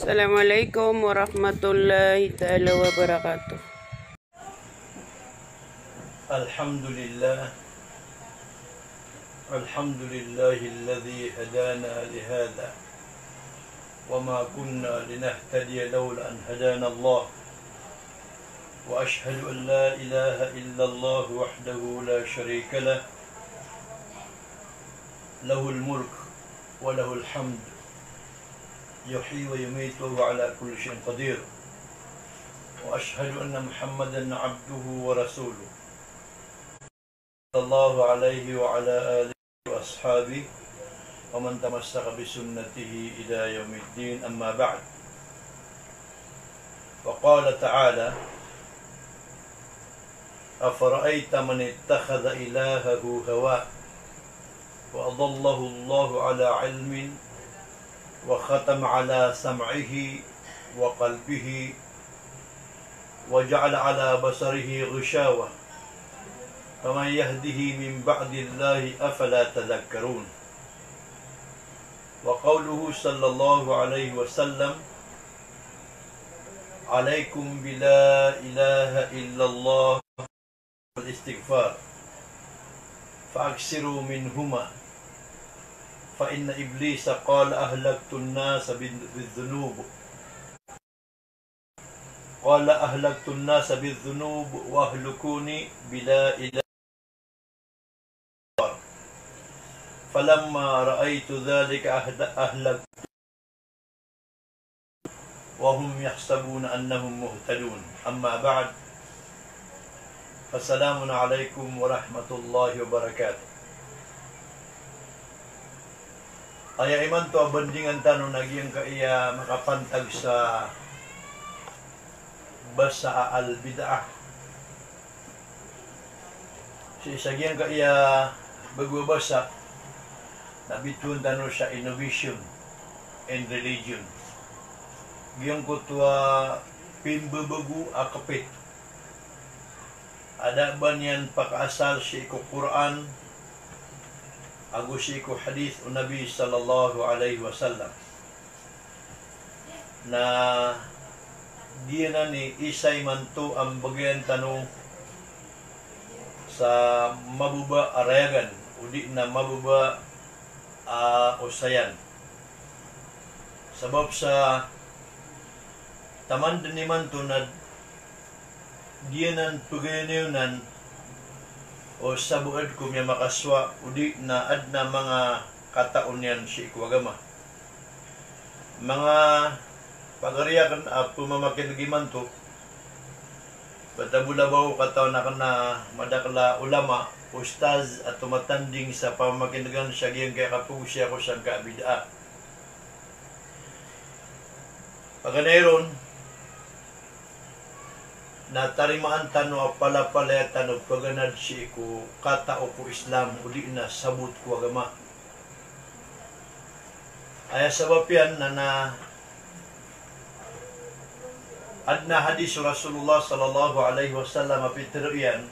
Assalamualaikum warahmatullahi ta'ala wabarakatuh. Alhamdulillah alladhi hadana lihada wa ma kunna linahtadiya lawla an hadana Allah wa ashhadu an la ilaha illa Allah wahdahu la sharika lah lahul mulk wa lahul hamd yuhyi wa yumiitu wa huwa ala kulli shay'in qadir wa ashhadu anna Muhammadan abduhu wa rasuluh sallallahu alaihi wa ala alihi wa ashabihi wa man tamassaka bi sunnatihi ila yaumiddin, amma ba'd. Wa qala ta'ala afara'aita man ittakhadha ilahahu hawa wa adallahu Allahu ala ilmin wa khatama ala sam'ihi wa qalbihi wa ja'ala ala basarihi ghishawa فَمَنْ يَهْدِهِ مِنْ بَعْدِ اللَّهِ أَفَلَا تَذَكَّرُونَ. وقوله صلى الله عليه وسلم عليكم بلا إله إلا الله والاستغفار فأكثروا منهما فإن إبليس قال أهلكت الناس بالذنوب وأهلكوني بلا إله. فلما رأيت ذلك أهلكت وهم يحسبون أنهم مهتدون، أما بعد، فالسلام عليكم ورحمة الله وبركاته. Aya iman to bandingan tanong nagyang kaya makapantag sa basa al-bid'ah. Si sagyang kaya bagbabasa nabitun tanong sa innovation and religion. Giyong kutwa pimbabagu akapit. Ada ba niyan pakaasal si iku Quran agu si iku hadith o Nabi sallallahu alaihi wasallam na diyan na ni isay man to ang bagyan tanong sa mabuba arayagan o di na mabuba usayan. Sabab sa taman din naman to na diyanan pagayaniunan o sa buad ko niya makaswa udi na ad na mga kataon yan si Ikwagama. Mga pagariyakan pumamakilagiman to patabulabaw kataon na kana madakla ulama ustaz at tumatanding sa pamakindagan siya giyang kaya kapusya ko sa kaabida. Pagkanayron, natarimaan tano palapalaya o paganad si ko katao ko Islam uli na sabot ko agama. Ay sabab yan na adna hadis Rasulullah sallallahu alaihi wasallam apitiro yan,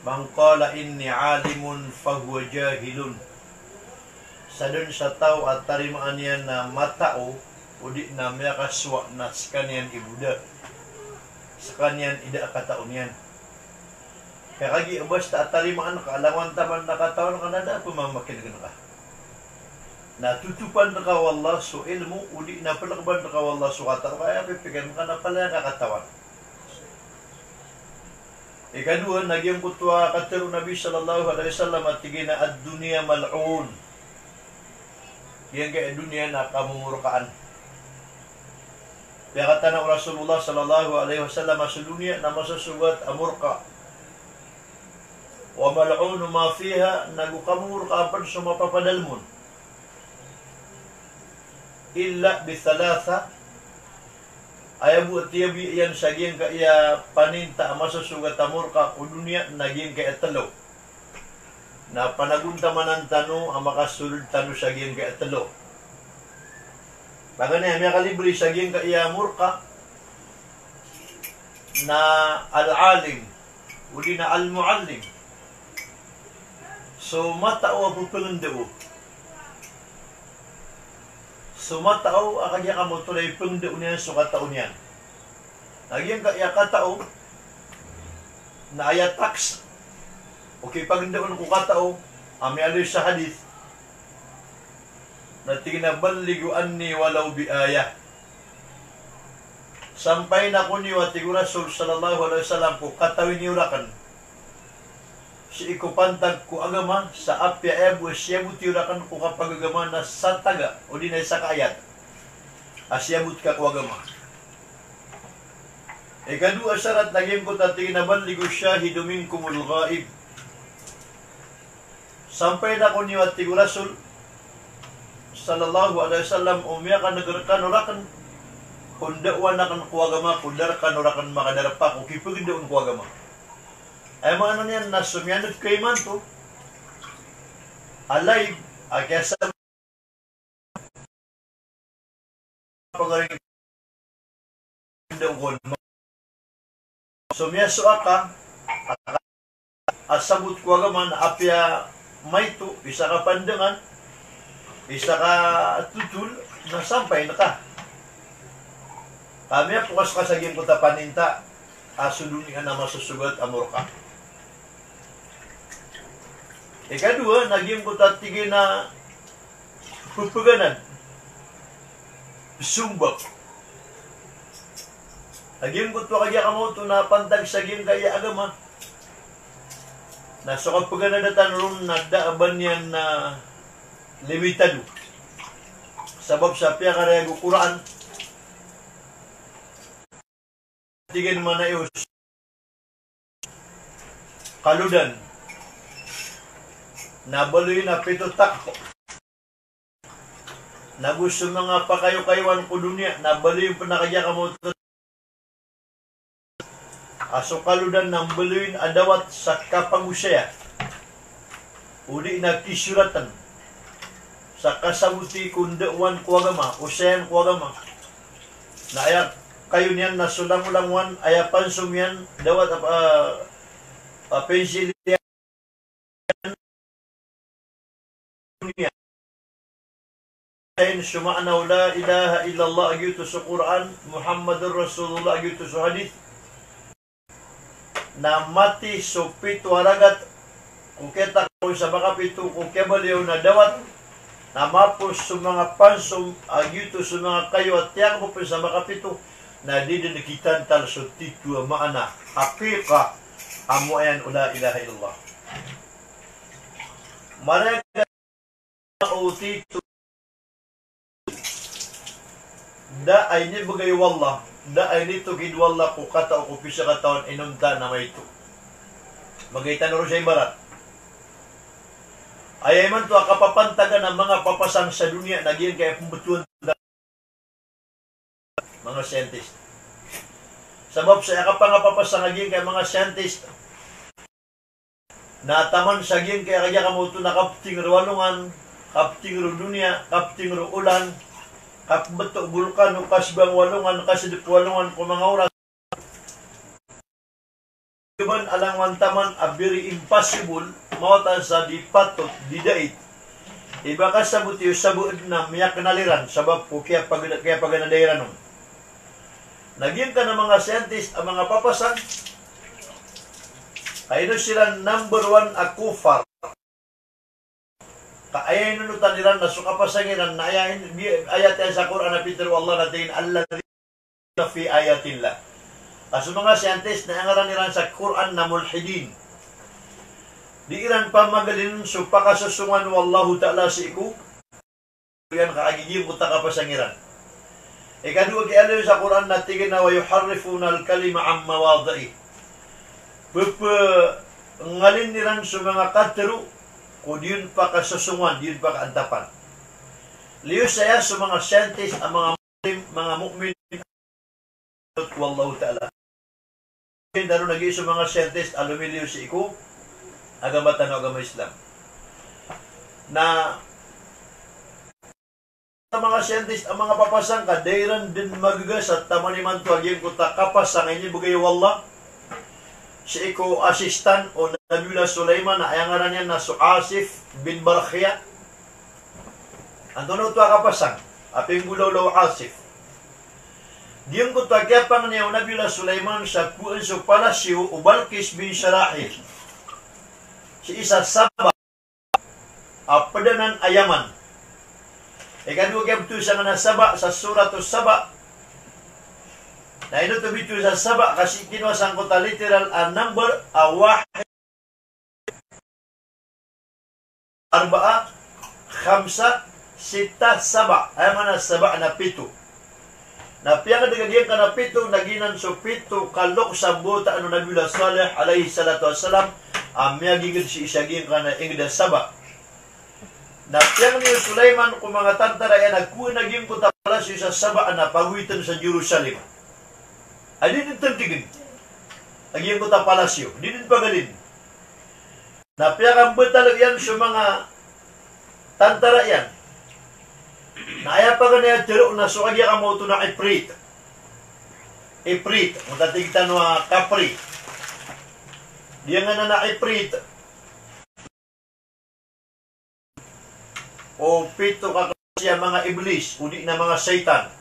man qala inni alimun fahuwa jahilun. Sa dun sa tao at tarimaan yan na matao o di na may kaswa na sa kanyan ibuda. Sa kanyan ida kataon yan. Kaya kagi basta at tarimaan ka, alaman taman nakataon ka na da, pumamakilagan ka. Natutupan na ka wallah so ilmu, uli na palakban na ka wallah so kataon, kaya pipigan ka na pala kakatawan. Ikadua, nagyang kutwa katero Nabi sallallahu alaihi wasallam at tigina ad dunya mal'un. Yan kaya dunya na kamumurkaan. Kaya katanaw Rasulullah sallallahu alaihi wasallam sa dunya na masasugat amurka. Wa mal'un ma fiha nagukamurka apan sa mapapadalmon. Illa bithalatha ayabu at tiyabi yan sa giyang kaya paninta masasugat amurka o dunya na giyang kaya talo. Na panaguntamanan tano ang makasulod tano sa giyang kaya talo. Baga niya may kalibri sa giyang kaya murka na al-alim o di na al-muallim. So matao ang pupilundao sumatao akagya ka mo tulay pengda unian sukatao niyan. Nagyan ka iya katao na aya tax. Okay, pagdaon ko katao, ami alis sa hadith na tinabaliguan ni walau biaya. Sampai na ko ni watigo Rasul sallallahu alaihi wasallam ko katawin ni urakan. Si ikupantag ko agama sa apya ebu siyabut urakan ko kapag agama na sa taga o di na sa kaayat. Asyabut ka ko agama. Ikadua syarat naging ko tatingin na banligo syahidu minkumul ghaib. Sampai na ko ni watigo Rasul sallallahu alaihi wasallam umiyakan nagarkan urakan kundakwan akan kuagama, kundarkan urakan makadarapa ko kipagdaon kuagama. Ay mga ano niyan, nasumyanod kay man to. Alive, kaya sa pagaring kundaon mo. Sumyaso ka, asabot kuagama na apya may to, isa ka pandangan, isa ka tutul, nasampay na ka. Kami pukas ka sa gimputa paninta, asuduni ka na masusugat amor ka. Ikadua, nagimputa tigil na pupaganan, sumbak. Nagimputa kaya kamoto na pantag sa gim kaya agama. Nasa kapaganan na tanong nagdaaban yan na limitado. Sabab sa piya karaya Quran, tigin manayos kaludan nabaloy na pito takpo na gusto mga pakayo-kaywan ko dunia nabaloy yung panakadya kamoto aso kaludan ng baloy adawat sa kapangusaya uli na kisuratan sa kasabuti kundawan kuagama usayan kuagama na ayak kayo niyan na sulang-ulangwan aya pansum yan dawat pensil yan suma'anaw la ilaha illallah agyuto sa Quran Muhammadur Rasulullah agyuto sa hadith na mati so pito haragat kung kita ko sa makapito kung kebaliw na dawat na mapos sa mga pansum agyuto sa mga kayo at tiyak mo sa makapito na di din nakitan tal so titu maana haqiqa amo ayan la ilaha illallah marega o titu da ay ni bagay wallah da ay nito gid wallah ko kata ko pisa ka taon inunta na may ito magaytan ro sa ibarat ay man to kapapantagan ng mga papasang sa dunia nagyan kay pumbutuan mga scientist. Sabab sa kapangapapasa ngaging kay mga scientist nataman sa gin kaya kaya kamuto na kapting walungan, kapting dunia, kapting ulan, kapbato bulkan, kasbang walungan, kasidip walungan ko mga oras. Iban alang wantaman a very impossible mawatan sa dipatot, didait. Iba ka sa buti sabuod na miyak kanaliran sabab ko kaya paganadairan nun. Nagyan ka ng mga scientist, ang mga papasan, kayo sila number 1 akufar. Kaayain nunutan nila na sukapasangiran na ayat yan sa Quran na Peter Allah natin Allah na fi ayatillah. Kaso mga scientist na angaran nila sa Quran na mulhidin. Di iran pa magalin so pakasusungan wallahu ta'ala si iku. Yan kaagigim uta kapasangiran. Ikadua kialayo sa Quran na tigin na wayuharrifuna al-kalima ang mawadai. Ngalin nilang sa mga katero kung diyon pa kasusungan, diyon pa kaantapan. Liyo saya sa mga scientist, ang mga muslim, mga mu'min, wallahu ta'ala. Daro nag sa mga scientist, alumiliyo si iku, agamatan o agama Islam. Na mga scientist ang mga papasang kadairan din magagas at tamaniman to agyan ko takapas ang inyo bugay wallah si iko assistant o Nabiyullah Sulaiman na ayangaran niya na Asif bin Barakhia ang tunod to kapasang aping gulaw Asif. Diyang ko tagyapang niya Nabiullah Sulaiman sa kuan sa palasyo o Balkis bin Sharahil. Si isa Saba, padanan ayaman. Ikadua gyapto sa nga Saba sa surat Saba. Na ito bito sa Saba kasi kinwasang ko ta literal a number a wahid arba'a khamsa sita saba ay mana saba na pito. Na piyang digadiyan ka na pito naginan so pito kalok sa buta ano Nabiullah Saleh alayhi salatu wassalam amya gigid si isagin ka na ingda saba. Na piyang ni Sulaiman kung mga tantara yan nagkuha naging ko tapalas sa saba na pagwitan sa Jerusalem. Ay din tantigin. Aging ko tapalasyo. Di din pagalin. Na piyang betal yan sa mga tantara yan. Naaya pa ganyan tiro na so agya ka mo ito na Ifrit. Ifrit. Matatigtan mo kapri. Diyan nga na Ifrit. O pito ka siya mga iblis. Udi na mga Satan.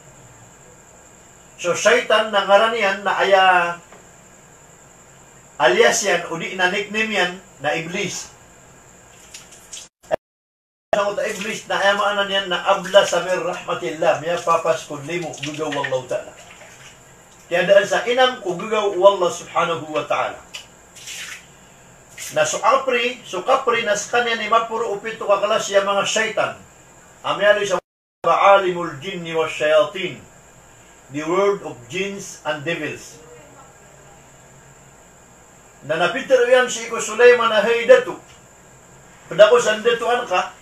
So Satan na ngaran yan na aya alias yan. Udi na nickname yan na iblis. Ang iblis na ayamaan yan na abla sa mir rahmatillah miya papas kung limo gugaw wallahu ta'ala. Kaya daan sa inam kung gugaw wallah subhanahu wa ta'ala. Na so kapri na sa kanya ni mapuro upito kakalas siya mga syaitan. Amyali sa alimul jinni wa shayatin. The world of jinns and devils. Na napitero yan si Iko Sulaiman na hey datu. Padako sandatuan ka.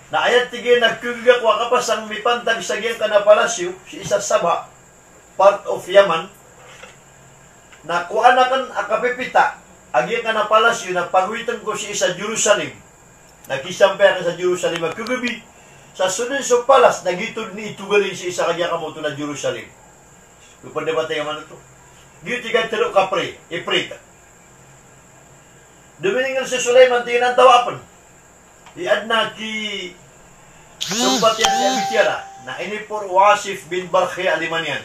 Na ayat tigay nagkugak wa kapasang mipantag sa giyang kana palasyo si isa Saba, part of Yaman. Na kuanakan akapipita agiyang kana palasyo na pagwitan ko si isa Jerusalem. Nakisampay ka sa Jerusalem magkugabi. Sa sunod sa palas, nagitod ni itugalin si isa kanya kamoto na Jerusalem. Lupan ba tayo man ito? Dito tiga tero kapre, Ifrit. Duminingan si Sulaiman, tingin ang tawapan. Iad na ki sumpat yan siya bitira na inipor Wasif bin Barkhi Alimanian.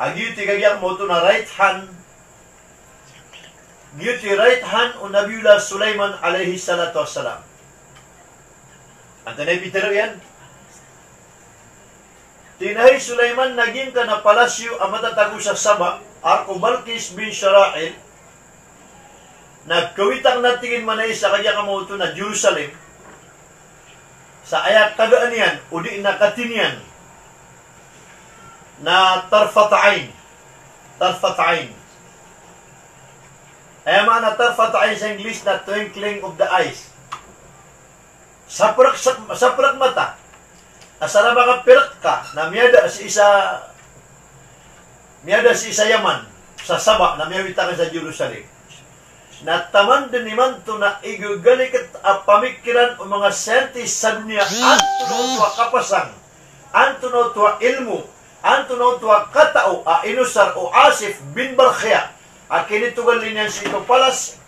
Agiyo tiga yak mo ito na right hand. Giyo ti right hand o Nabiullah Sulaiman alayhi salatu wassalam. Ang tanay bitira yan. Tinahay Sulaiman naging ka na palasyo ang matatago sa Saba, Arko Balkis bin Sharahil. Nagkawitang natingin manay sa kanya kamoto na Jerusalem. Sa ayat tagaan yan, udi nakatinian na tarfata'in. Tarfata'in. Ay mga na tarfata'in sa English na twinkling of the eyes. Saprak mata. Asara baka pirak ka na miyada si isa Yaman sa Saba na miyawita ka sa Jerusalem. Nataman din naman ito na igugalikat ang pamikiran o mga scientist sa dunia antuno tuwa kapasang, antuno tuwa ilmu, antuno tuwa katao, inusar o Asif bin Barkhia at kinitugal niyan si ito palas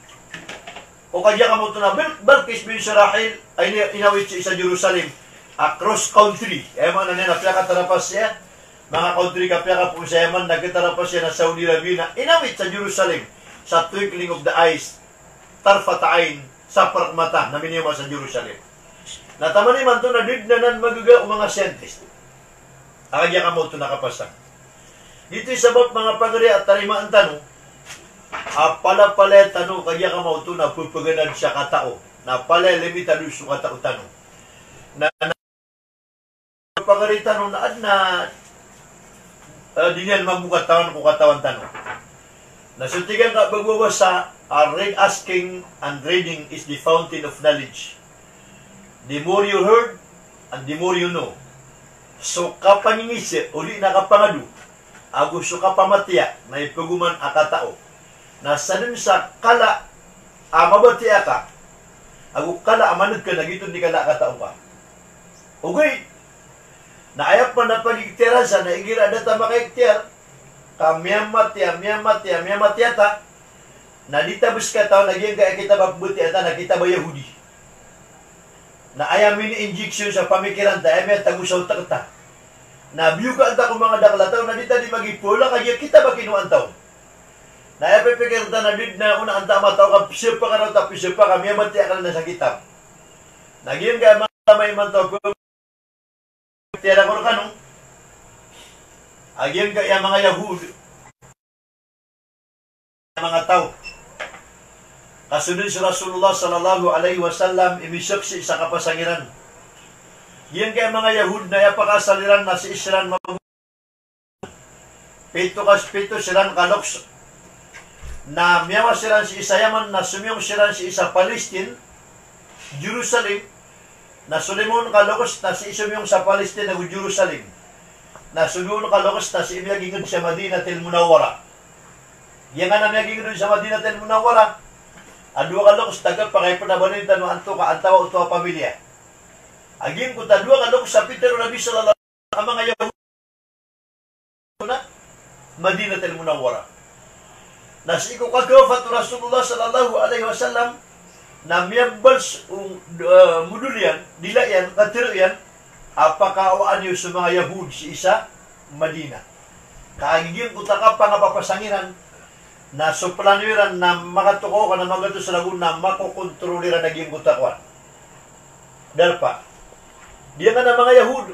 o kaya ka mo ito na Balkis bin Sharahil ay inawit sa Jerusalem across country. Eman na niya, napiyakatarapas siya. Mga country kapiyaka po siya, eman, nagkatarapas siya na Saudi Arabia na inawit sa Jerusalem sa twinkling of the eyes, tarfata'in, saprak mata, na minima sa Jerusalem. Nataman naman ito na dignanan magaga o mga scientist. Akagya ka mo ito nakapasang. Dito sa bab mga pagari at tarimaan tanong, pala tanong, kagya ka mo ito na pupaganan siya katao. Na pala limitado sa katao tanong. Na pagari tanong na dinyan mabukatawan ko katawan tanong. Nasuntigan ka bagwawas sa read asking and reading is the fountain of knowledge. The more you heard and the more you know. So kapangingisi, uli na kapangadu, agusto ka pamatiya na ipaguman akatao. Nasa dun sa kala, mabatiya ka, agu kala amanod ka, nagitod ni kala akatao ka. Okay, naayap pa na pagigtirasan na igira data makaigtir, miyamat yata, na ditabos ka tao, naging kaya kita magbuti ata, na kita ba Yahudi? na ayamin injection sa pamikiran ta, ayamin tagusaw takta. Na biyuga anta kung mga daklataw, na dita di magipula, kaya kita ba kinuan taon? Na epipikir ta na did na una anta mataw ka, pisir pa ka raw ta, pisir pa ka, miya matiya ka na sa kitab. Nagyan ka mga may mantaw ko, tiyara ko ka nung, agyan ka yung mga Yahud, mga tao. Kasunod si Rasulullah sallallahu alaihi wasallam imisaksi sa kapasangiran. Yan kaya mga Yahud na yapakasaliran na si Israel pito silan kaloks na miyawa silan si Isayaman na sumiyong silan si Isa Palestine, Jerusalem, na sulimon kaloks na si isumiyong sa Palestine na Jerusalem, na sumiyong kaloks na si imyagingod sa Madinatul Munawwara. Yan nga na imyagingod sa Madinatul Munawwara, adwa kaloks tagap pakay panabanin tanu anto ka antawa uto pamilya. Aging ko tadwa kaloks sa Peter Nabi sallallahu alaihi wasallam ang mga Yahud na Madinatul Munawwara. Nas iko kagawat Rasulullah sallallahu alaihi wasallam na miyambals mudulian dilayan katiruyan apakawaan niyo sa mga Yahud si isa Madina. Kaagiging ko taka pangapapasangiran na suplanwiran na makatuko ka na magato sa lagun na makokontrolira naging kutakwan. Dahil pa, diyan nga na mga Yahud,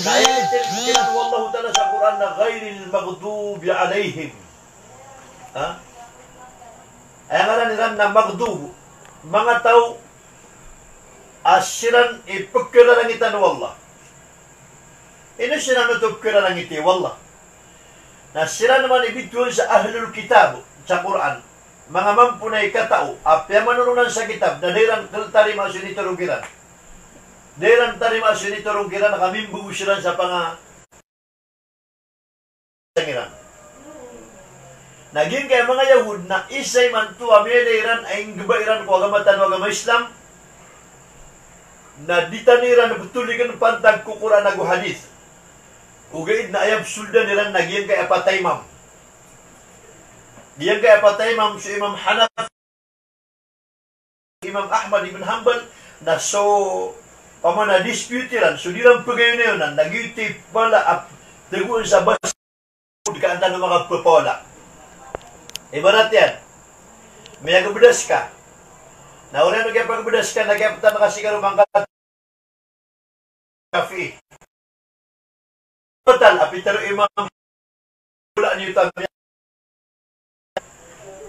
na ayaw wallahu ta'ala sa Quran na ghayril maghdubi alayhim. Ha? Ayaw nga na niran na maghdub, mga tao, asiran ipagkiralangitan wallah. Ino siya na natupkiralangiti wallah. Na sila naman ibituan sa ahlul kitab sa Quran, mga mampunay katao, apya manununan sa kitab, na dahilan tarima siniturungkiran. Dahilan tarima siniturungkiran, na kami bugusiran sa pangasangiran. Naging kaya mga Yahud na isay man tuwa, may dahilan ay gabairan ko agamatan o agama Islam, na ditaniran na betulikan pantag kukuran nagu hadith. Ugaid na ayab sulda nilang nagyan kay apatay mam. Diyan kay apatay mam si Imam Hanaf, Imam Ahmad ibn Hanbal, na so pamana disputiran, so dilang pagayon na yun, nagyuti pala at daguan sa bas kaanta ng mga papola. Ibarat yan, may agabadas ka. Na ulan nagyapagabadas ka, nagyapatan na kasi karumang kafi. Total, apitaro imam pula niyo tabi.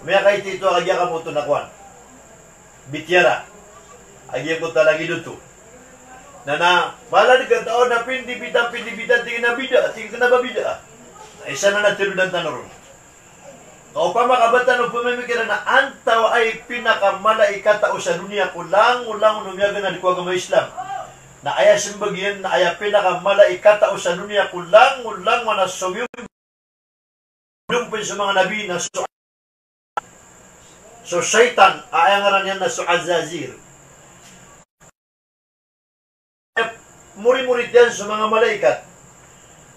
May kay tito agya ka mo to nakwan. Bityara. Agya ko talagi dito. Na bala di katao na pindi bida tingin na bida, tingin na babida. Isa na natirudan tanoron. Kau pa makabatan ng pumimikiran na antaw ay pinakamalaikatao sa dunia ulang numiyagan na di ko agama Islam. Na aya simbagyan na aya pinakamalaikatao sa dunia kulang manasumyong dumpin sa mga nabi na so syaitan aya ngaran yan na Azazir. Muri-murid yan sa mga malaikat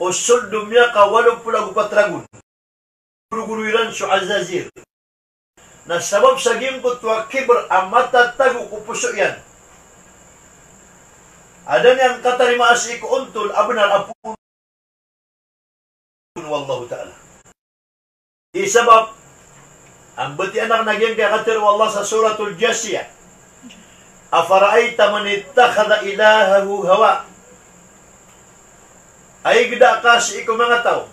o suldum niya ka 84 ragun guru-guruiran sa Azazir na sabab sa gimkot wa kibr amata tagu kupuso yan. Ada yang katarima asik untul abnal apun wallahu ta'ala. Isabab ang bati anak nagyan kay katir wallah sa suratul Jasiyah. Afara'aita man ittakhadha ilahahu hawa. Ay gida kasi iko mga tao.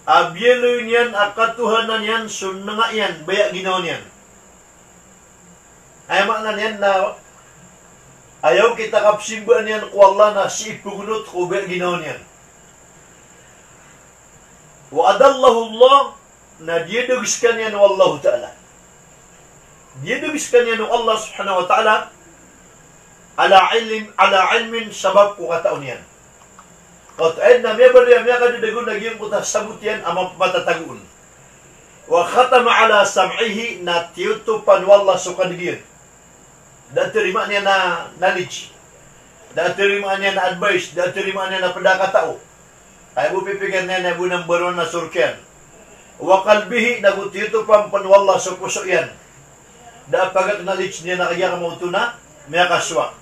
Abyelo niyan akatuhanan yan sunna yan baya ginaon yan. Ay makna yan na ayaw kita kapsimban yan ko Allah na si ipugunot ko ba ginaon yan. Wa adallahu Allah na diyadugiskan yan wallahu ta'ala. Diyadugiskan yan Allah subhanahu wa ta'ala ala ilmin sabab ko kataon yan. At ayun na may bariya may kadidagun nagyang kuta sabut yan ang matatagun. Wa khatama ala sam'ihi na tiyutupan wallah sukadigyan. Dan terima niya na knowledge. Dan terima niya na advice. Dan terima niya na padakatao. Ay bupipigyan niya na bunang baron na surkyan. Wa kalbihi nagutito pang panwala sa puso yan. Dan pagkat knowledge niya na kaya kamauto na Miya kaswa.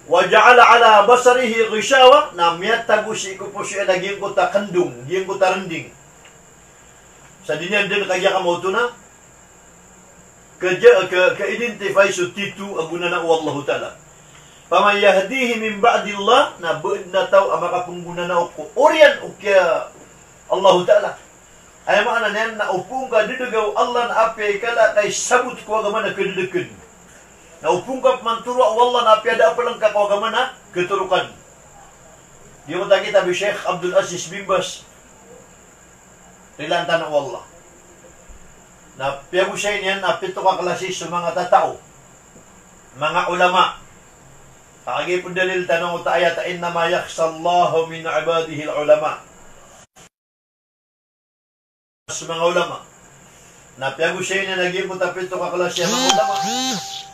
Wa ja'ala ala basarihi ghishawa na miya tagusi ko po siya naging ko ta kandung, giyang ko ta rending. Sa dinyan din kaya ka mo na ka-identify so titu aguna na Allah Ta'ala. Paman yahdihi min ba'dillah na buod na tao ang makapungguna na ko. Oriyan o kaya Allah Ta'ala. Ay maana niyan na upong ka didugaw Allah na apay kala kay sabot ko agaman na kadudukun. Na upong ka manturo Allah na apay da palang ka ko agaman na keturukan. Di mo ta kita bi Sheikh Abdul Aziz bin Baz. Rilantan ng Allah. Na piyago siya niyan na pito ka klase sa mga tatao. Mga ulama. Kagi po dalil tanong ta ayat inna ma yakhsallahu min ibadihi al-ulama. Sa mga ulama. Napiyago siya niya naging po tapito ka klase mga ulama.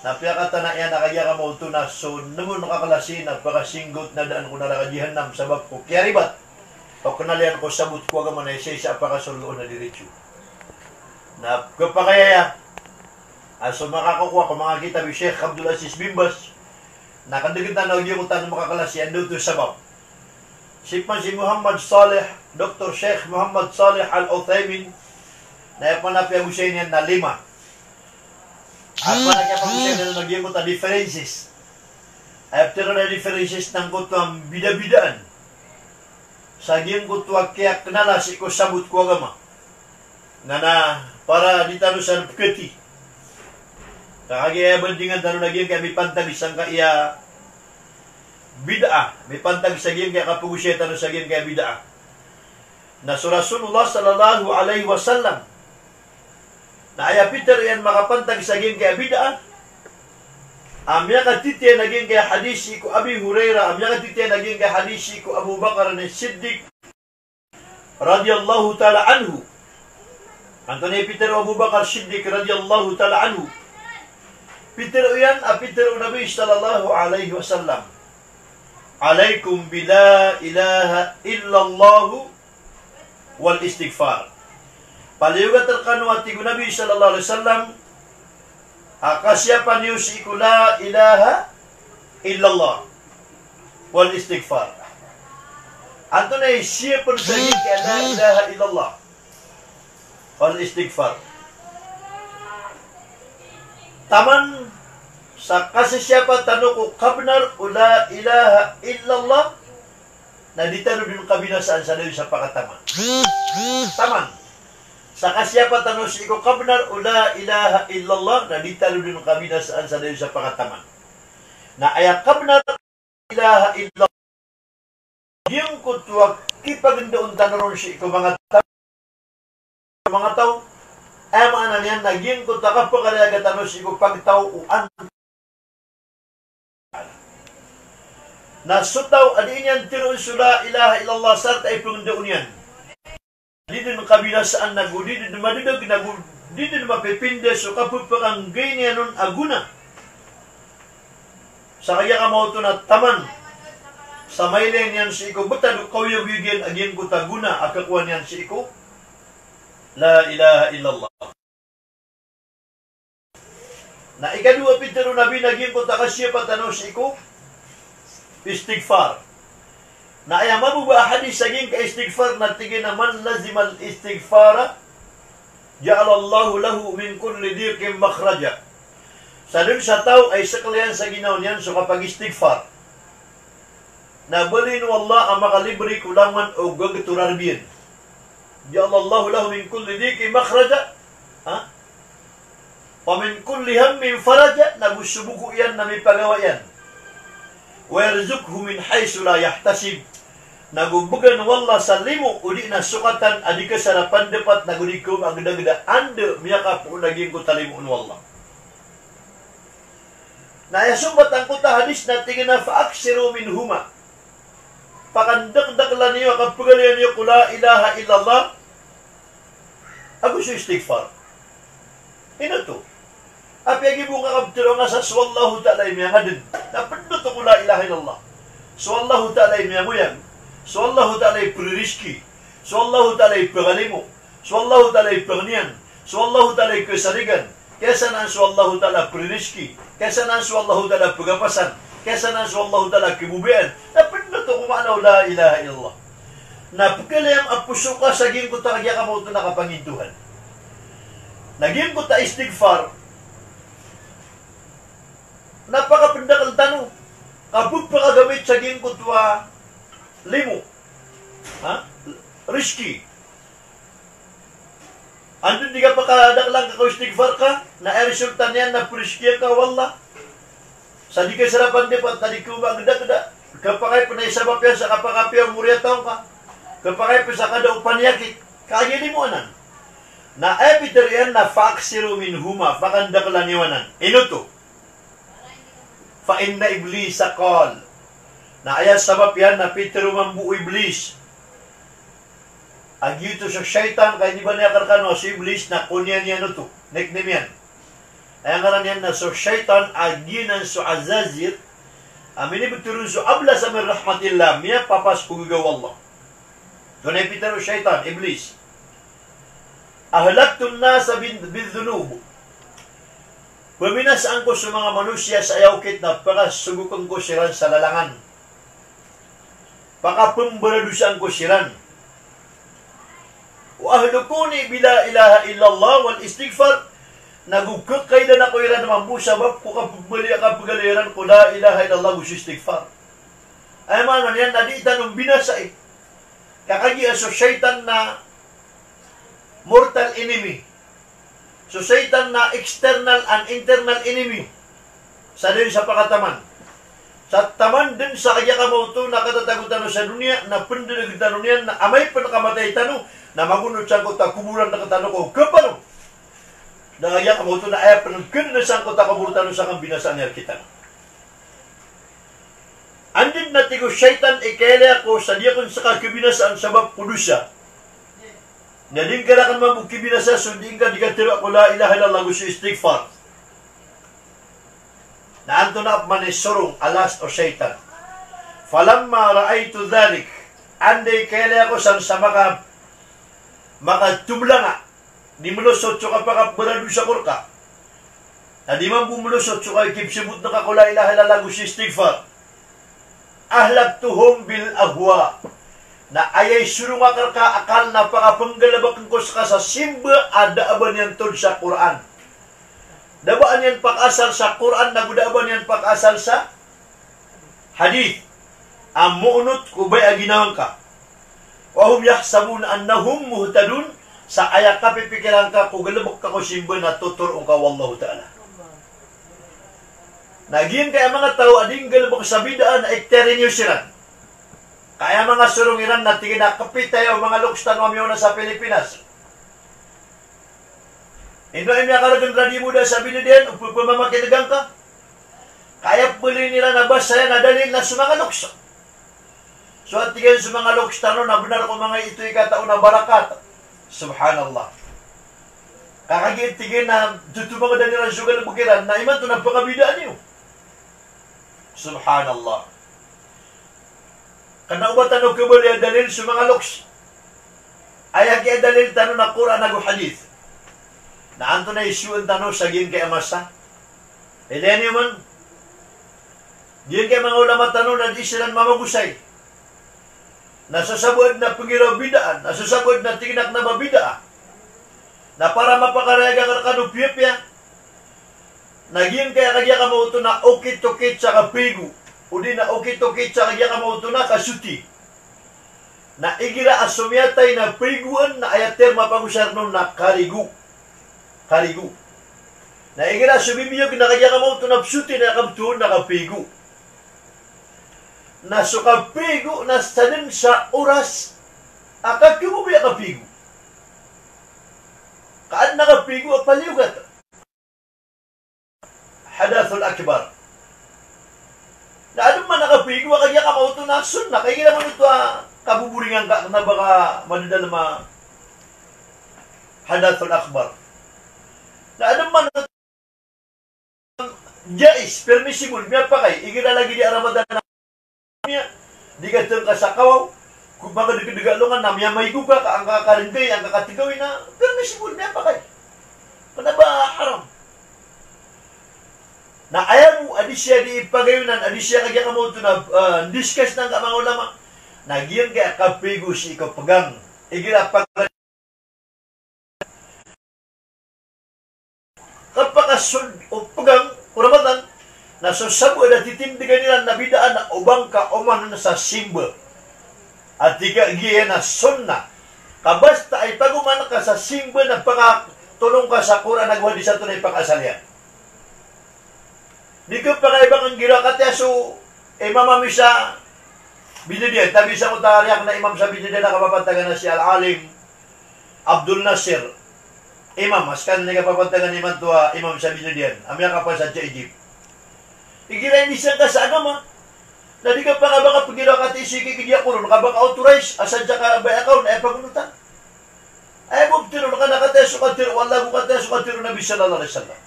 Napiyaka ta na yan nakagya ka mo ito na so namun nakaklase nagpakasinggot na daan ko narakajihan nam sabab ko. Kaya ribat. O kunalian ko sabot ko agaman ay siya sa apakasuloon na diretsyo. Na kapakayaya aso makakukuha ko mga kita bi Sheikh Abdul Aziz bin Baz nakadagita na yung utan makakalasi ando to sabab Sikman si Muhammad Saleh Dr. Sheikh Muhammad Saleh Al-Uthaymin na ipanapya mo siya niyan na 5 at panakya pa mo siya na nagyang utan differences after na differences ng kutwang bida-bidaan sa giyang kutwang kaya kanala si ko sabot ko agama na para di tanu sa peketi. Kakagaya bandingan tanu nagyang kaya may pantag isang kaya bid'ah. May pantag sa giyang kaya kapugusya tanu sa giyang kaya bid'ah. Na sa Rasulullah sallallahu alaihi wasallam na aya Peter yan makapantag sa giyang kaya bid'ah. Amya katitya naging kaya hadisi ko Abi Hurairah. Amya katitya naging kaya hadisi ko Abu Bakar na Siddiq radiyallahu ta'ala anhu. Antoni Peter Abu Bakar Siddiq radhiyallahu ta'ala anhu. Peter yan Peter Nabi sallallahu alaihi wasallam. Alaikum bila ilaha illallah wal istighfar. Paliugat terkanuati Nabi sallallahu alaihi wasallam akasyapan yusiku la ilaha illallah wal istighfar. Antoni siya pun saja la ilaha illallah al-istighfar. Taman sa kasisyapan tanong ko kabnar ula ilaha illallah na ditano din kabinasaan sa dayon sa pakataman. Taman sa kasisyapan tanong si ko kabnar ula ilaha illallah na ditano din kabinasaan sa dayon sa pakataman. Na aya kabnar ilaha illallah yung kutwag kipagandoon tanoron si ko mga tao ay mga niyan naging kung takapakaliagatan mo sigo pagtauan nasutaw adi niyan tirun sula ilaha illallah sarta ay pungdaon yan di din kabinasaan nagudi di din madidag di din mapipinde so kapupakanggay niya nun aguna sa kaya ka mo ito na taman sa maylen yan si iko butad kawyagigin agin ko taguna akakuan yan si iko la ilaha illallah. Na ikadua pitero Nabi naging ko takasya patano si iko istighfar. Na ay mabuba hadis saging ka istighfar na tigin naman lazimal istighfara ja'alallahu lahu min kulli diqin makhraja. Sa dun sa tao ay sakalian sa ginaw niyan so kapag istighfar na balin wallah ang makalibre kulaman o gagaturarbiyan. Ja'alallahu lahu min kulli diqin makhraja. Ha? Wa min kulli hammin faraja. Nagusubuko yan na may pagawa yan. Wa yarzukhu min haysu la yahtasib. Nagubugan wallah sa limo udi na sukatan adi ka sarapan dapat nagudikom ang geda-geda ande miyaka po naging ko talimun wallah. Na yasumbat ang kuta hadis na tingin na faaksiru min huma. Pakandakdak niyo kapagalian niyo kula ilaha illallah. Ako siya istighfar. Ino to? Api mo nga kaptiro nga sa swallahu ta'ala imiya nga din. Napindot ko la ilaha illallah. Swallahu ta'ala imiya mo yan. Swallahu ta'ala ipiririski. Swallahu ta'ala ipiralimo. Swallahu ta'ala ipirniyan. Swallahu ta'ala ipirasarigan. kesa na Allah Ta'ala periski, kesa na Allah Ta'ala pagapasan, kesa na Allah Ta'ala kibubian. Napindot ko kumanaw la ilaha illallah. Napakalayam ang puso ka sa gin ko tagaya ka mo ito nakapangintuhan. Naging ko ta istighfar. Napakapindakal tanong. Kapag pakagamit sa gin ko tuwa limo. Ha? Risky. Andun di ka pakadaklang ka istighfar ka, na resulta niyan na priskiya ka, wallah. Sa di ka sarapan di pa, tadi ko magda-gda. Kapakay pa na isabap yan sa kapakapiyang muryataw ka. Kapag ay sa kada upanyakit, kaya di mo anan. Na epiterian na faksiru min huma, pakanda kalaniwanan. Inuto. Fa inna iblis akal. Na ayas sabab yan na pitero mambu iblis. Agyuto sa syaitan, kaya di ba niya karkano si iblis na kunyan yan ito. Nickname yan. Ay ang karan yan na so syaitan, agyinan so azazir, amini beturun so ablas amin rahmatillah, miya papas kugigaw Allah. Dunay pitero syaitan, iblis. Ahlaktun nasa bidhunub. Paminasaan ko sa mga manusia sa ayawkit na pakasugukan ko siran sa lalangan. Pakapemberadusan ko siran. Wa ahlukuni bila ilaha illallah wal istighfar. Nagugkak kayo na ako iran naman po sabab ko kapagaliran ko la ilaha illallah wal istighfar. Ay man yan, nadi itanong binasa eh. Kakagi so syaitan na mortal enemy. So syaitan na external and internal enemy. Sa din sa pakataman. Sa taman din sa kaya kamauto na katatagutan sa dunia, na pendinagitan dunia, na amay pa nakamatay tanong, na magunod sa kota kuburan na katano ko, kapano? Na kaya kamauto na ayaw panagkan na sa kota kuburan sa kang binasaan niya kita. Andin na tigo syaitan ikele ako sa diya kung sa kakibinasaan sabab pudusya. Nading ka na kan mabukibinasa, sundin ka dikatiro ako la ilaha illallah gusto istighfar. Naanto na manisurong alas o syaitan. Falamma ra'aytu dhalik, anday kele ako sa makatumla nga, di mulusot so kapag beradu sa kurka. Na di man bumulusot so kakibsibut na kako la ilaha illallah gusto istighfar. Ahlaktuhum bil ahwa, na ayay surung akal ka akal na pakapanggalabak ko sa simba ada aban yan tod sa Quran. Dabaan yan pakasal sa Quran, nagudaaban yan pakasal sa hadith. Ang muunot kubay aginawang ka. Wahum yahsabun annahum muhtadun, sa ayak ka pipikiran ka kugalabak ka ko simba na tuturong ka wallahu ta'ala. Naging kaya mga tao ading galabak sa bidaan na ikterin nyo siran. Kaya mga surungiran na tingin na kapit tayo mga lukstan wamyo na sa Pilipinas. Ino ay mga karagang radi muda sabi ni Diyan, upupamamakilagang ka. Kaya puli nila na basa yan na dalil na sa mga luks. So at tingin sa mga lukstan na benar ko mga ito'y kataon na barakat. Subhanallah. Kakagin tingin na tutubang dalil ang sugal bukiran na iman ito nagpakabidaan niyo. Subhanallah. Kana uba tanong kabali ang dalil sa mga luks. Ayag kaya dalil tanong na Quran na hadith. Na anto na isuan tanong sa gin kaya masa. E then man, gin kaya mga ulama tanong na di silang mamagusay. Nasasabod na pangiraw bidaan, nasasabod na tingnak na mabidaan. Na para mapakarayaga karkanupiyapya, naging kaya ka mauto na okit-okit sa kapigo. O di na okit-okit sa kaya ka mauto na kasuti. Na igira asumyatay na piguan na ayater mapagusar nun na karigu. Karigu. Na igira sumibiyog na kaya ka mauto na psuti na kabtuon na kapigo. Na so kapigo na sanin sa oras akad kumubiya kapigo. Kaan na kapigo at paliugat. Hadathul akbar. Na anong man nakapigo, kaya ka mauto na sun na. Kaya naman ito kabuburingan ka na baka madadala ma hadathul akbar. Na anong man jais, permissible, miya pa kay, igira lagi di Ramadan na miya, di ka ka sa kawaw, kung mga digalungan na miya may guga ka, ang kakarindey, ang kakatigawin na, permissible, miya pa kay. Kana ba haram? Na ayaw mo, adi siya di ipagayunan, adi siya kagya ka mo ito na discuss ng mga ulama. Nagyan kaya kapigo si ikaw pegang. Igira pag kapakasun o pegang, kuramatan, na susabo na titindigan nila na bidaan na ubang ka oman sa simba. At tiga giya na sunna. Kabasta ay paguman ka sa simba na pakatulong ka sa Quran nagwadi sa tunay pang-asalyan. Di ko pa kaibang ang gira katya so mamami sa Binidyan. Tabi sa utariyak na imam sa Binidyan na kapapantagan na si Al-Alim Abdul Nasir. Imam, askan na kapapantagan ni Mantua, imam sa Binidyan. Amya ka pa sa Egypt. Igira hindi siyang kasagama. Na di ka pa nga baka pagiraw ka tisiki kidya kurun, ka baka authorize, asadya ka by account, ay pagunutan. Ay mo, tiro ka nakateso ka tiro, wala ko kateso ka tiro Nabi sallallahu alaihi wasallam.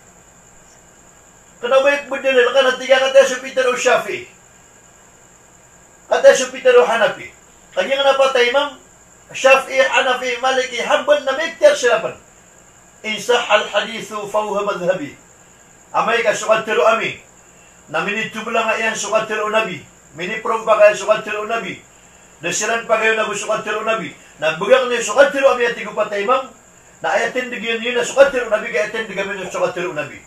Kanabay mo din ka na tiga kateso Peter o Shafi. Kateso Peter o Hanafi. Kanya nga napatay, ma'am, Shafi, Hanafi, Maliki, habal na mekter sila pan. Insah al-hadithu fawha madhabi. Amay ka sukat tiro ami. Na minitubla nga yan sukat tiro Nabi. Miniprom pa kayo sukat tiro Nabi. Nasiran pa kayo na sukat tiro Nabi. Nabugak niyo sukat tiro ami at patay, ma'am. Na ayatin digyan niyo na sukat tiro Nabi kaya ayatin digyan niyo sukat tiro Nabi.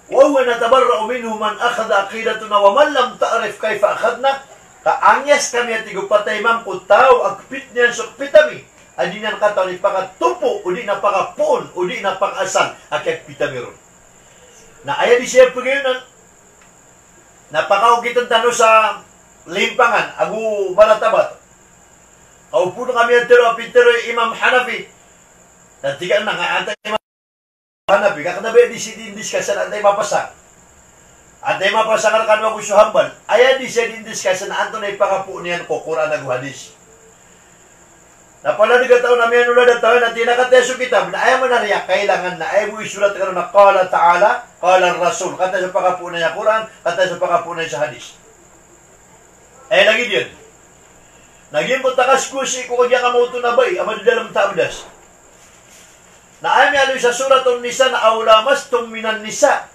Wawa natabarra'u minhu man akhada aqidatuna wa man lam ta'rif kayfa akhadna. Kaanyas kami at patay, ma'am, kung tao agpit niyan sukpitami. Adi niyan kataw ni pakatupo, o di na pakapon, o di na pakasal, akit pitami ron. Na ayaw di siya pagayunan. Napakaw kitang tanong sa limpangan, agu malatabat. Kaupo na kami ang tiro, Pitero, Imam Hanafi. Natigaan na nga, antay Imam Hanafi. Kakanabi, di si dindis ka sa antay mapasa. Antay mapasa ka na kanwa gusto hambal. Ayaw di siya dindis ka sa na anto na ipakapo niyan ko, Quran na hadis. Napala taon namin nula na taon na tinakateso kitab na ayaw mo na riyak, kailangan na ayaw mo isulat ka na qala ta'ala, qala rasul, kata sa pakapunay sa Quran, kata sa pakapunay sa hadis. Lagi diyan. Naging mo takas ko si kukagya kamuto na bay, amad dalam tabdas. Na ayaw niya sa suratun nisa na aulamastum minan nisa.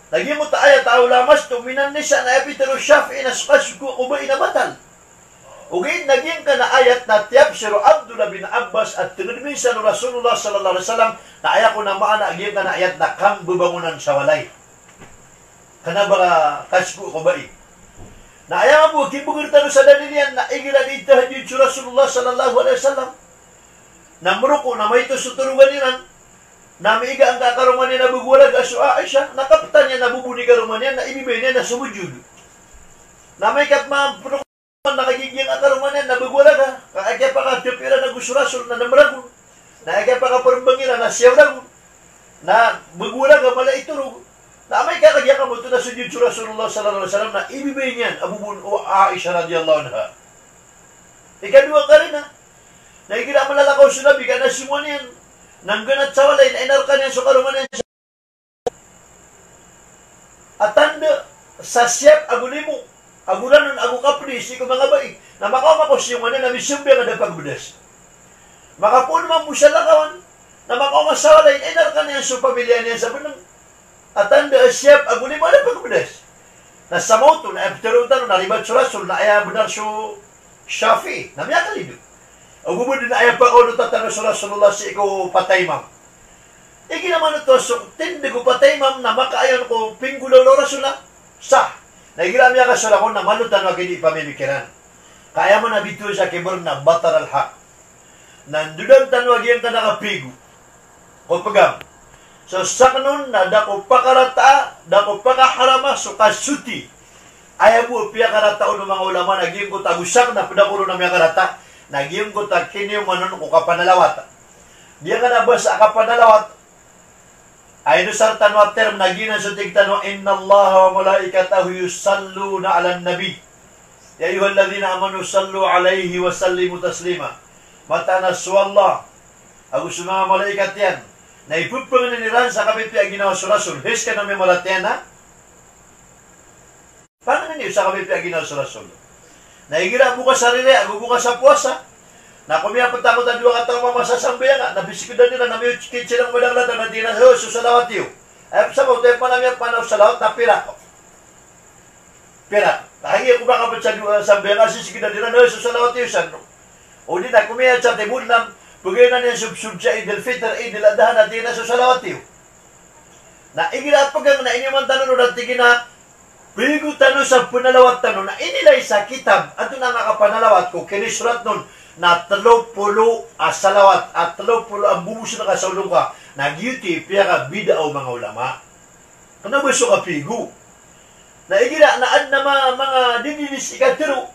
Naging mo ta ayat aulamastum minan nisa na epitero Shafi'i na sukas ko kubay na batal. Ugin naging ka na ayat na tiyab siru Abdullah bin Abbas at tinudmin sa Rasulullah sallallahu alaihi wasallam na ayat ko na maana aging ka na ayat na kang bubangunan sa walay. Kana ba kasku ko ba na ayat mo kibugir tano sa dalilian na igira dito hadid sa Rasulullah sallallahu alaihi wasallam na muruko na may to suturugan niyan na miiga ang kakarungan niya na bugwalag aso Aisha nakaptan niya na bubuni karuman niya na ibibay niya na sumujud na may katma nakagiging akaruman yan, nabagwala ka. Kaagya pa ka, tiyapira na gusurasol na namragon. Naagya pa ka parambangila na siyawragon. Na bagwala ka, mala iturog. Na may kakagya ka mo ito na sujud sa Rasulullah sallallahu alaihi wasallam na ibibay niyan, abubun o Aisha radiyallahu anha. Ikadua ka rin ha. Nakikita malalakaw sa nabi ka na sumuan yan. Nangganat sa walay, na inarkan yan sa karuman yan. At tanda, sa siyap agulimo. Agulan nun, agu kapri, si ko mga baik. Na makamakos yung ano, na misumbi ang ada pagbudas. Makapun man mo siya lakawan. Na makamasawalay, enar ka niya sa pamilya niya sa bunang. At tanda, siyap, agulim mo ada pagbudas. Na sa moto, na epiterutan, na ribat sa rasul, na ayaw benar sa Shafi. Na miya kalido. Agumod din na ayaw pa ko, tatano sa Rasulullah si ikaw patay, ma'am. Iki naman ito, so, tindi ko patay, ma'am, na makaayon ko, pinggulaw na Rasulullah. Sah. Nagiram niya kasula ko na malutan wag hindi pamimikiran. Kaya mo na bito sa kibor na batar al-haq. Nandudan tanwag yan ka nakapigo. O pagam. So saknon na dako pakarata, dako pakaharama, so kasuti. Ayaw mo piya karata o ng mga ulama, naging ko tagusak na padakuro na mga karata, naging ko takiniw manon ko kapanalawat. Diyan ka na ba sa kapanalawat, ay nusar tanwa term na ginasutig tanwa inna Allah wa malaikatahu yusalluna ala nabi ya ayyuhalladhina amanu sallu alayhi wa sallimu taslima mata naswa Allah agus mga malaikat yan na ipupungan nilan sa kapipi ang ginawa sa Rasul his ka na may malatyan ha paano ninyo sa kapipi ang ginawa sa Rasul naigira bukas sarili agubukas sa puwasa na kumiya patakot ang 2 katang mamasasambayan nga, nabisikudan nila na may kitsin ang madang lata na dinaso sa salawat iyo. Sa mga tayo pa namin panaw sa lahat na pirak. Pirak. Nahangi ko baka sambil nga sisigida nila na sa salawat yusan. O di na, kumiyad sa tibul na bugay na niya sub sa Idil Fitr, Idil Adha na di na sa salawat yu. Na igilat pagang na inyong tanong na tigin na bigo tanong sa panalawat tanong na inilay sa kitab at na nga kapanalawat ko kinisurat nun na 30 salawat at 30 ang bumuso na kasulong ka nag-yuti piya ka bida o mga ulama. Kano ba so kapigo? Na igira na ad na mga dinilis ikatiro.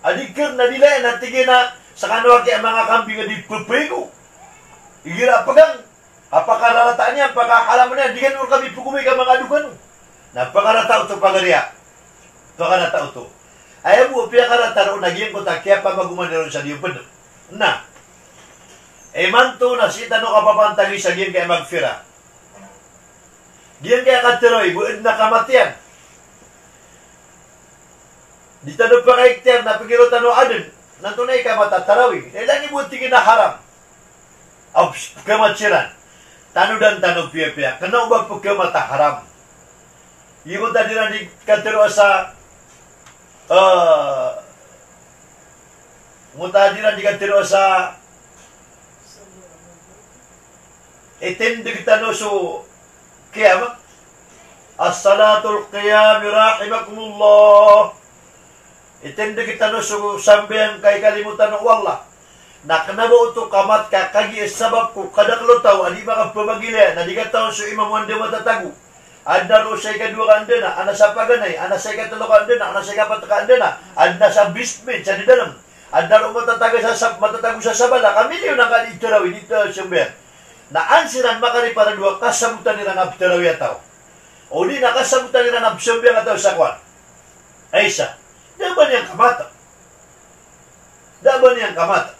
Adigker na nila na tigin na sa kanwag ang mga kambing na di pipigo. Igira pagang apakaralataan niya, pagkakala mo na yan, di ganun kami pugumay ka mga adugan. Napakarata ito pagariya. Pakarata ito. Ayaw mo, piyakarata ro, nagyan ko ta, kaya pa maguman ron sa diyo pa. Na, manto na si tano kapapantagi sa giyan kaya magfira. Giyan kaya katiroy, buod na kamatian. Di tano pa kaikter, napigiro tano adun, nantunay ka matatarawi. Ilan ibu tingin na haram. Kamatsiran. Tano dan tano piya-piya. Kena ubag po kamata haram. Ibu tadi na di katiro sa mutadiran dikatiro sa itindig tano so kiyama as-salatul qiyam rahimakumullah itindig tano so sambihan kay kalimutan ng wallah na kanabo ito kamat ka kagi sabab ko kadaklutaw adi mga pamagila na digataw so imam wanda matatago adna ro say kadua kandena ana sa paganay ana say katulo kandena ana say kapat kandena adna sa basement sa didalam adna ro matatago sa sabala kami niyo nang kaditirawi dito sumber na ansiran makari para dua kasabutan nila nabtirawi ataw o di nakasabutan nila nabsumber ataw sa kwan aysa daban yang kamata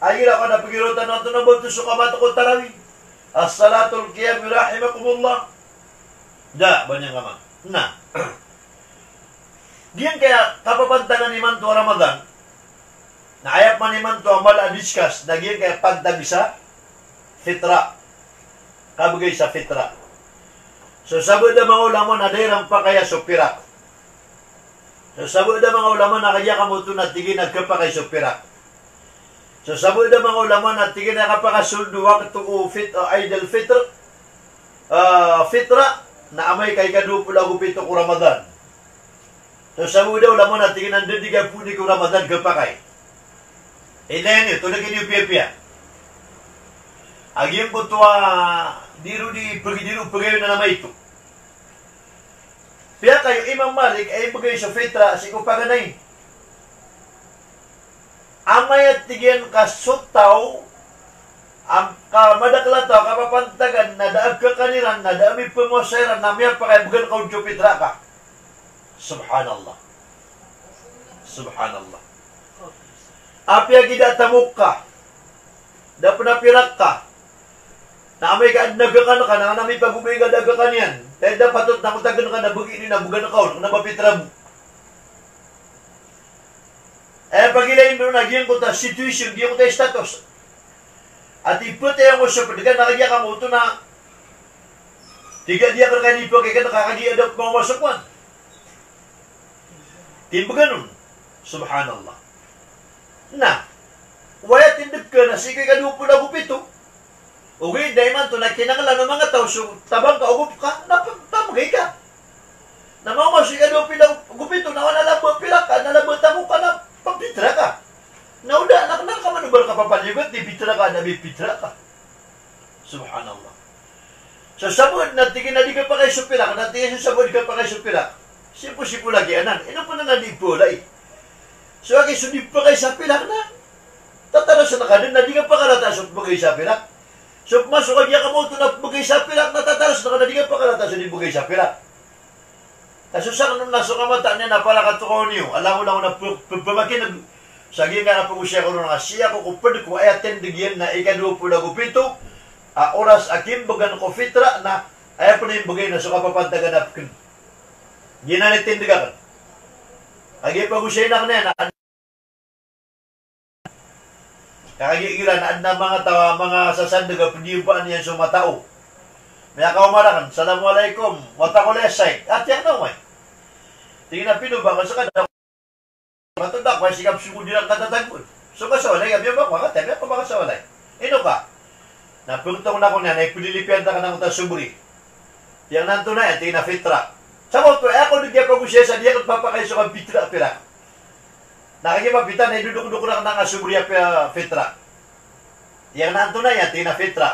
ayira ka na pagirutan nato na bunto so kamata ko tarawih as-salatul qiyam rahimakumullah da, banyak kama. Nah, diyan kaya kapapantagan ni Manto Ramadan, na ayap man ni Manto amal adiskas, na diyan kaya pagdag sa fitra. Kabagay sa fitra. So, sabod na mga ulaman na dairang pa kaya supirak. So, sabod na mga ulaman na kaya kamuto na tigin nagkapakay supirak. So, sabod na mga ulaman na tigin na kapakasuldo waktu Idul Fitr, fitra, na amay kay kadupula gupito ko Ramadan. So sa daw lamon na tingin nandun di ka puni ko Ramadan kapakay. Ilayan yun, tulad kinyo piya-piya. Agyan po ito, diru na naman ito. Piya kayo, Imam Malik, ay bagay sa fitra, siko paganay. Amay at tigyan kasutaw, ang kamadakla to, kapapantagan, nadaag ka kaniran, nadaami pumosairan, namaya pa kaya bugan ka udyupitra ka. Subhanallah. Subhanallah. Apya gida tamuk ka, da pinapirak ka, naamay ka nagakan ka, nanami pagubay ka dagakan yan, dahil da patot nakutagan ka, nabugi ni nabugan ka, nabapitra mo. Pagilayin mo na, giyan ko ta situation, giyan ko ta status. At ipot yung usap, diga nakagya ka mo ito na tiga dia ka kanipo, kaya ka nakakagya daw mga masakwan. Timba ganun. Subhanallah. Na, wala tindig ka na, sige ka doon po na gupito. Okay, dahil man ito, nakinangala ng mga tao, so tabang ka, ugup ka, napagtamagay ka. Na mga masig ka doon gupito, na wala labang pilak ka, nalabang tamo ka na, pagpitra ka. Nauda, anak-anak ka manubar ka papaligot, di pitra ka, nabi pitra ka. Subhanallah. So, sabod, natigin na di ka pa kay supirak, natigin sa sabod ka pa kay supirak. Sipo-sipo lagi, anan. Ino po na nga di pulay. So, aki, sundip pa kay sa pilak na. Tatara sa nakanin, na di ka pa karatasot bagay sa pilak. So, masuk ka mo ito na bagay sa pilak, natatara sa nakanin, di ka pa karatasot di bagay sa pilak. Kaso sa kanong naso ka mata niya, napalakatukaw niyo. Alam mo lang na pamakin, Sagi nga na pag-usya ko nung siya ko kupad ko ay atendigyan na ikadua pula gupito oras akim bagan ko fitra na ay po na yung bagay na so kapapantagan na ginanitindigan. Agi pag-usya na kanina kakagigilan na mga tawa mga sasandaga pagdiyumpaan niya so matao May kaumarakan, Assalamualaikum, watakulesay. At yan na, may. Tingnan na pinuba, kasi kada, matudak, may sikap sugod nilang katatagod. So, kasawalay, kami ba, makatay, may kumakasawalay. Ino ka, napungtong na ko na, naipililipian na ka ng utasubri. Yang nanto na yan, tingnan na fitra. Sabot ko, ako nagya ko siya sa diya, kung papakaiso kang fitra, pira. Nakikipapitan, naiduduk-duk na ng asubri, fitra. Yang nanto na yan, tingnan na fitra.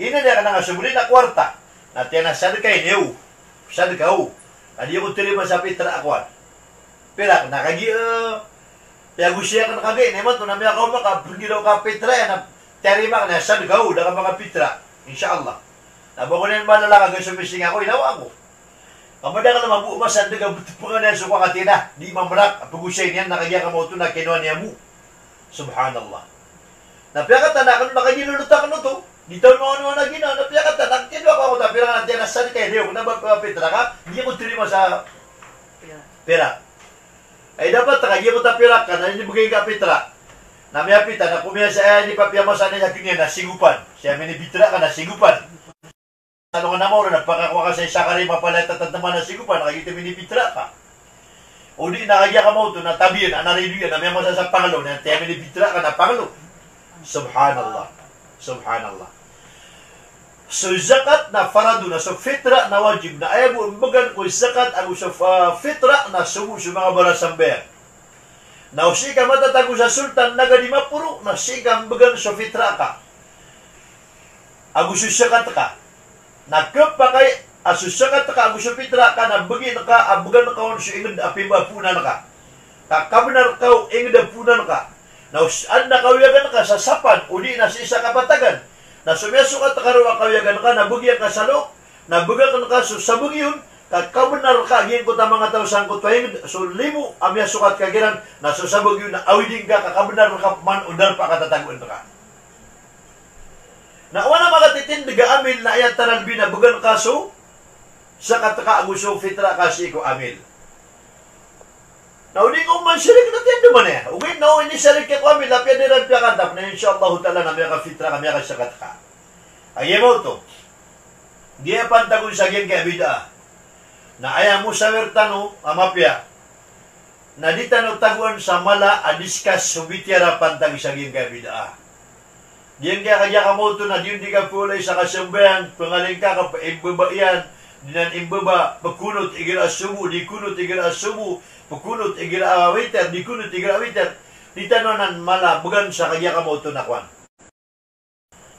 Ina dia ka ng asubri na kwarta. Na tingnan na sadkay niyo. Sadkaw. Adi ko terima sa fitra akwan. Pira, nakagi, piagusya ka nakagi, naman to, namaya ka umaka, pergi daw ka fitra, na terima ka na sadkaw, da ka mga fitra. Insyaallah. Nabakunin malala ka, sumising ako, inawa ako. Kamada ka na mabuumasan, daga butupungan na suka katina, di mamrak, pagusya niyan, nakagya ka mo ito na kinuha niya mo. Subhanallah. Napiakatan na, kung makagilulutan ka no to, di taon mo ano na gina, napiakatan, nakikinwa ko ako, tapira ka natin, nasari kayo, kung nabapitra ka, hindi ko terima sa pera. Ay dapat, nakagya mo tapira ka, na hindi bugay ka pitra. Namiyapita, na kumiya sa hindi papiyamasan niya, kanya, nasigupan. Siya minibitra ka, nasigupan. Ano ka naman, napakakuha ka sa isa ka rin mapalata at naman na sigupan, nakikita minipitra ka. O di, nakagya ka mo ito, natabiyan, anarido yan, namaya mo sa pangalo, na tiya minipitra ka na pangalo. Subhanallah. Subhanallah. So, zakat na farado na, so fitra na wajib na, ayaw mo, umbagan ko zakat, ang so fitra na sumu sa mga barasambayan. Na usika matatago sa sultan, nagadima puro, na sika umbagan so fitra ka. Agus zakat ka. Nagkapakay asusakat ka aguso pitra ka na bagi na ka abugan na ka sa ingid apimba punan ka. Kakabenar ka ingid punan ka. Na usan na kawiyagan ka sa sapan udi na sa isa kapatagan. Na sumesukat ka ro kawiyagan ka na bagi ka sa lok. Na bugan ka sa bugyon kakabenar ka gin ko ta mga tawo sangkot ingid so limo amya sukat ka giran na sa bugyon na awiding ka kakabenar ka man udar pa katataguan ka. Na wala makatitindig amil na ayat taran binabugan kaso sa kataka aguso fitra kasi ko amil. Na udi ko man sirik na tiyan naman eh. Ugin na ini sirik ko amil lapya diran pya kadap na insyaallah ta'ala na may ka fitra kami ka sa kataka. Ayemo to. Dia pantagun sa gen kay bida. Na aya mo sa wertano amapya. Na di tano taguan sa mala adiskas subitiara pantag sa gen kay bida. Diyan kaya ka mo ito na diyon di ka pulay sa kasambayan, pangaling ka imbaba yan, dinan imbaba, pagkunot, igira asubu, di kunot, igira asubu, pagkunot, igira awiter, di kunot, igira awiter. Di tanonan mala, bugan sa kaya ka mo ito na kwan.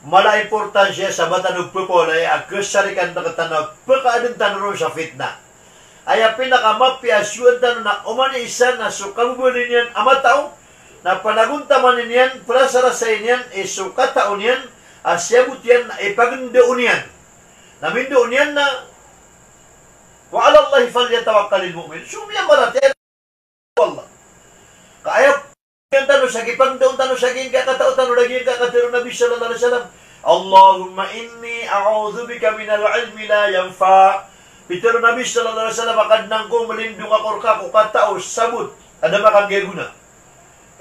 Mala importansya sa batanog pupulay, agkasarikan na katanaw, pagkaadang tanong sa fitna. Ay pinakamapiyasyon tanong na umani isa na sukabunin yan amatao, na panaguntaman niyan, prasarasayin yan, isukataon yan, asyabut yan, ipagundoon yan. Namindoon yan na, wa alallahi falyatawakkalil mu'min. Sumiyang marat, wallah. Kaya, yan tanong sa kipangdoon, tanong sa gin, kakatao, tanong na gin, kakatiro Nabi sallallahu alaihi wasallam, Allahumma inni a'udzubika minal ilmi la yanfa. Pitero Nabi sallallahu alaihi wasallam, akadnang ko, malindong akor ka, kukatao, sabut, ada makang geguna.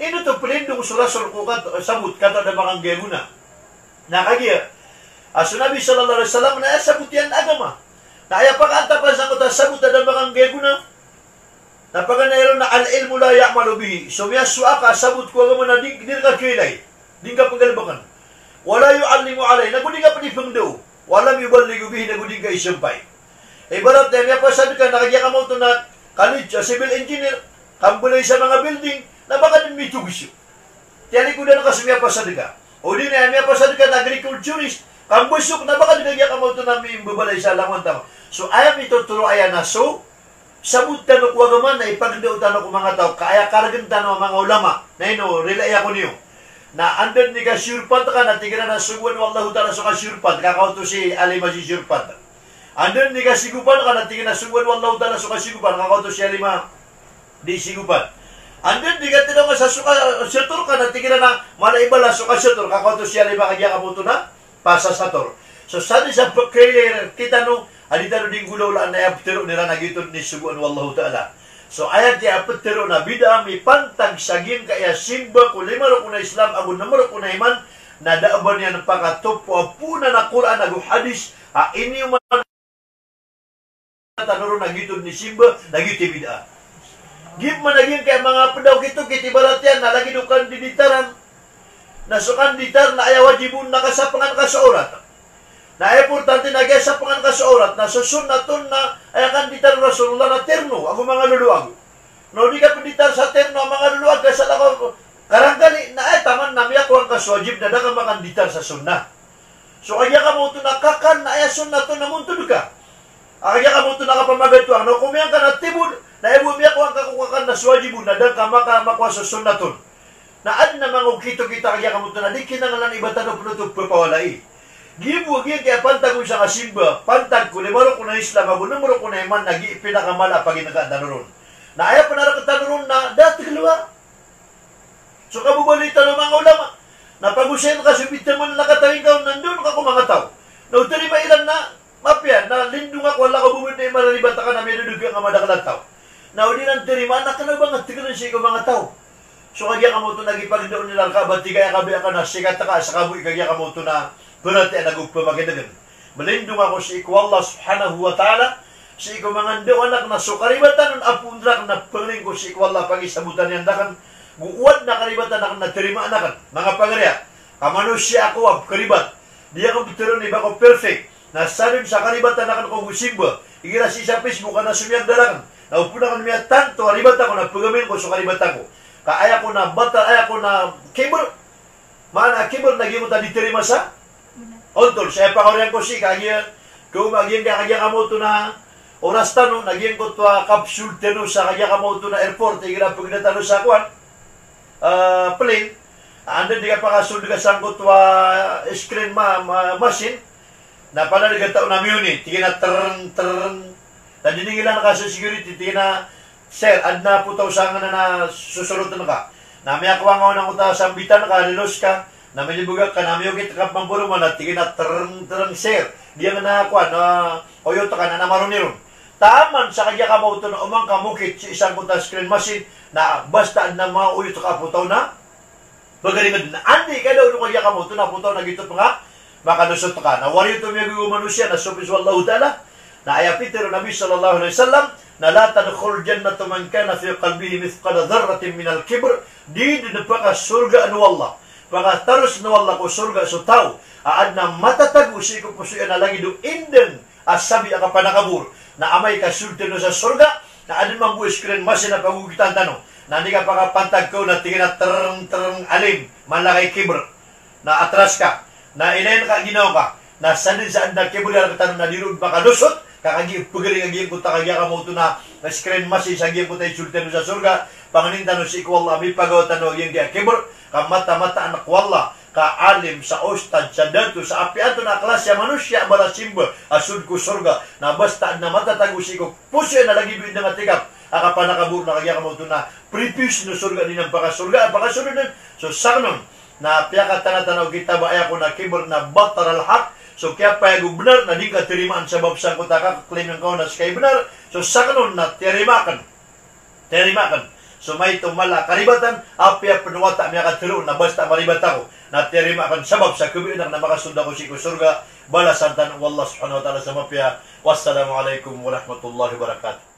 Ino to pelindung surasol ko sabut kata ada makang geguna. Nakagya. Aso Nabi sallallahu alaihi wasallam na sabut yan agama. Na aya pakanta pa sa kota sabut ada makang geguna. Napaganairo na al-ilmu la ya'malu bihi. Sumyasu aka sabut ko agama na dir ka kilay. Din ka paggalbakan. Wala yu'allimu alay. Nagudi ka panipangdo. Walam yuballigu bihi nagudi ka isumpay. Ibarat na niya pasad ka nakagya ka mo ito na college, civil engineer, kambulay sa mga building, na baka din may tugisyo. Tiyali ko na nakasumya pa sa diga. O di na, may pa sa diga na agriculturist, kambusok na baka dinagya ka mo ito na may babalay sa langon tama. So, ayam ito turo ayan na so, sabut tanok wagaman na ipagdaw tanok mga tao, kaya karagan tanok mga ulama, na ino, relaya ko niyo, na andun ni ka syurpad ka, na tignan na suguan wallahu ta'ala so ka syurpad, kakauto si alima si syurpad. Andun ni ka sigupan ka, na tignan na suguan wallahu ta'ala so ka sigupan, kakauto si alima di sigupan. Andun, di ka tinong sa sutur ka, natigila na malaibala suka sutur, kakoto siya lima kanya kamuto na, pasa satur. So, saan sa pagkailir, kita no, alita no ding gulaulaan na yaptero nila nagitod ni subuan wallahu ta'ala. So, ayat di apatero na bida, may pantag sagin kaya simba ko lima ro ko na Islam, agun namaro ko na iman, na daaban niya ng pakatupo, apuna na Quran, agu hadis, Ini yung mga tanuro na gitod ni Simba, nagiti bid'ah. Gip man naging kaya mga pedaw kito, kitibalat yan, na lagi dukan diditaran. Nasukan ditar na ayaw wajibun nakasapangan ka sa orat. Na importante na kaya sapangan ka sa orat, na susunaton na ayakan ditar Rasulullah na terno, ako mga luluwag. No, di ka penditar sa terno, mga luluwag, kasal ako, karanggali, na taman na miyak ko ang kaswajib na dagang makan ditar sa sunnah. So, kaya ka mo ito nakakan na ayasun na ito namuntod ka. Kaya ka mo ito nakapamagat ko. Ano, kumiyang ka na tibod, na ibumiyak ko ang kakukakan na swajibun na dagang makuha sa sunnaton. Na ad na mga kito-kita kaya ka mo ito na di kinangalan iba tanong pinutog papawalai. Gibuwag yan kaya pantag ko siya kasimba, pantag ko, limaro ko na Islam, abunumuro ko na iman, nag-iipin na kamala pag inagkatanuron. Na ayaw pa narakatanuron na dati kaluwa. So, kabubalita ng mga ulama. Napag-usayin ka, subitan mo na nakatawin ka, nandun ka kung mga tao. Nautari ba ilan na, mapyan, na lindung ako, wala ka bumuli na imalibata ka na may nudug ang madakalang tao. Naudi ng tirima, anak ka na ba nga tigalan siya ko mga tao? So, kaya ka mo ito nagipagdoon nila ka, ba't kaya ka na sikat ka, sa kabuy, kaya ka mo ito na berarti nagugpamaginagan. Malindung ako sa ikaw Allah subhanahu wa ta'ala, sa ikaw mga ndo anak na sukaribatan, ng apundrak na pangling ko sa ikaw Allah, pag-isabutan yan dakan, guuad na karibatan na natirima anakan. Mga pagariya, kamanusya ako ab karibat. Di ako bitiron iba ko perfect. Nasadun sa karibatan na kong musimba. Igira si sa Facebook ka na sumiyang dalangan. Naupuna ka niya tanto, karibat ako na pagamin ko sa karibatan ko. Kaaya ko na bata, aya ko na kibur. Mana kibur na gimo ta ditirima sa? Ontol, saya pangorian ko si kagya. Kung maging kagya ka mo ito na oras tanong, naging ko ito kapsul teno sa kagya ka mo ito na airport. Igira pagkatano sa kuwan. Plane, anda di ka pakasul ka sangkot screen machine na pala nagkataon na yun tingin na tereng na diningilan ka sa security tingin na sir, ad na putaw sangan na susunod na ka na may akwa nga unang uta sambitan ka, lilos ka na may libugak ka na may ukit ka pamburo mo na tingin na tereng sir di nga na akwa na oyota ka na namaruniron taman sa kanya ka mauto na umang kamukit si isang kuta screen machine na basta na mga uyot ka putaw na magaling na andi ka daw nung kanya ka mauto na putaw na gito pa nga makalusot ka na wari ito may manusia na subis wallahu ta'ala na ayapitero Nabi sallallahu alaihi wasallam na la tadkhul jannatu man kana fi qalbihi mithqala dharratin min al-kibr di napaka surga anu wallah paka terus nu wallah ko surga so tao aad na matatag usi ko pusuyan na lagi do inden asabi ang panakabur na amay kasulti no sa surga na adin mang buwis kren masin na pagugitan tanong na hindi ka pakapantag ko na tingin na tereng alim malakay kibr na atras ka na ilayin ka ginaw ka na sanin sa andag kibr na tanong na dirud makalusot kakagi pagaling agiyang kuta kagya ka mo ito na screen masin sa agiyang kuta isulti no sa surga panganing tanong si ikwallah may pagawa tanong agiyang kaya kibr ka mata-mata anak wallah ka-alim sa ustad, sa dato, sa apiato na klasya manusya, bala simba, asud ko surga, na basta na matatagusi ko, puso na lagi doon nga tikap, akapanakabur na kaya ka mo ito na, prepuse no surga din ang pakasurga, pakasurga din, so saknon, na piyaka tanatanaw kita ba ay ako na kibor na batar al-haq, so kaya pa yung benar, na di ka tirimaan sa babsang ko taka, claim yung kauna sa kay benar, so saknon na tirimakan, so may tumala karibatan, apya penuwata miya katiroon na basta maribat ako, na terima akan sabab sa kubinak na makasunda ko si surga, balasan tan Allah subhanahu wa ta'ala sa mapya. Wassalamualaikum warahmatullahi wabarakatuh.